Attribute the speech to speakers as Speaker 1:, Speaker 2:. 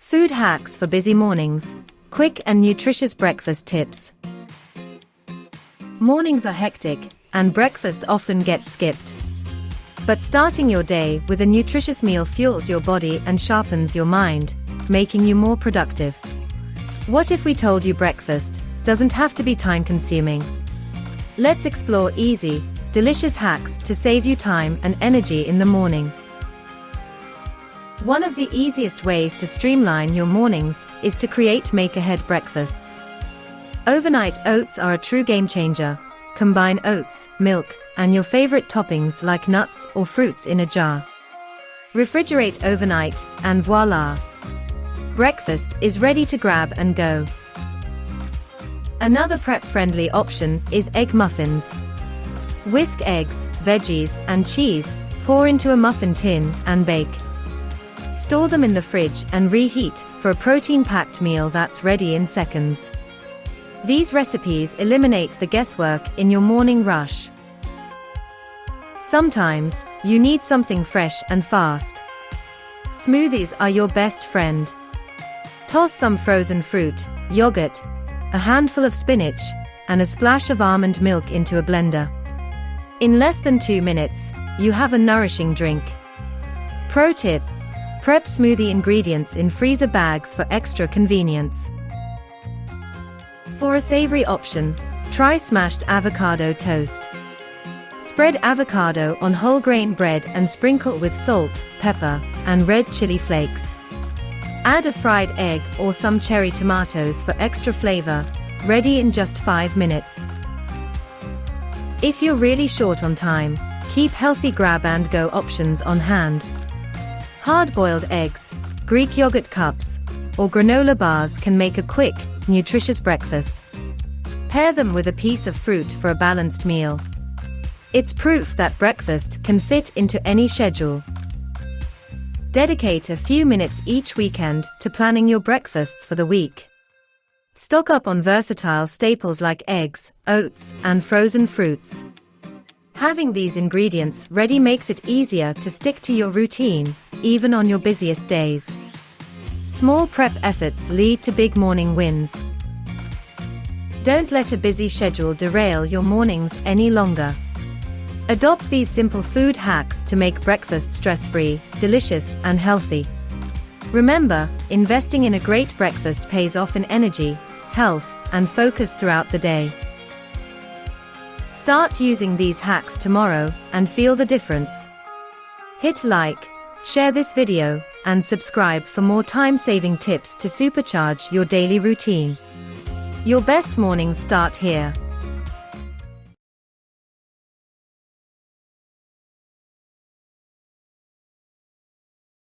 Speaker 1: Food hacks for busy mornings. Quick and nutritious breakfast tips. Mornings are hectic, and breakfast often gets skipped. But starting your day with a nutritious meal fuels your body and sharpens your mind, making you more productive. What if we told you breakfast doesn't have to be time-consuming? Let's explore easy, delicious hacks to save you time and energy in the morning. One of the easiest ways to streamline your mornings is to create make-ahead breakfasts. Overnight oats are a true game-changer. Combine oats, milk, and your favorite toppings like nuts or fruits in a jar. Refrigerate overnight, and voila! Breakfast is ready to grab and go. Another prep-friendly option is egg muffins. Whisk eggs, veggies, and cheese, pour into a muffin tin, and bake. Store them in the fridge and reheat for a protein-packed meal that's ready in seconds. These recipes eliminate the guesswork in your morning rush. Sometimes, you need something fresh and fast. Smoothies are your best friend. Toss some frozen fruit, yogurt, a handful of spinach, and a splash of almond milk into a blender. In less than 2 minutes, you have a nourishing drink. Pro tip: prep smoothie ingredients in freezer bags for extra convenience. For a savory option, try smashed avocado toast. Spread avocado on whole grain bread and sprinkle with salt, pepper, and red chili flakes. Add a fried egg or some cherry tomatoes for extra flavor, ready in just 5 minutes. If you're really short on time, keep healthy grab-and-go options on hand. Hard-boiled eggs, Greek yogurt cups, or granola bars can make a quick, nutritious breakfast. Pair them with a piece of fruit for a balanced meal. It's proof that breakfast can fit into any schedule. Dedicate a few minutes each weekend to planning your breakfasts for the week. Stock up on versatile staples like eggs, oats, and frozen fruits. Having these ingredients ready makes it easier to stick to your routine, even on your busiest days. Small prep efforts lead to big morning wins. Don't let a busy schedule derail your mornings any longer. Adopt these simple food hacks to make breakfast stress-free, delicious, and healthy. Remember, investing in a great breakfast pays off in energy, health, and focus throughout the day. Start using these hacks tomorrow and feel the difference. Hit like, share this video, and subscribe for more time-saving tips to supercharge your daily routine. Your best mornings start here.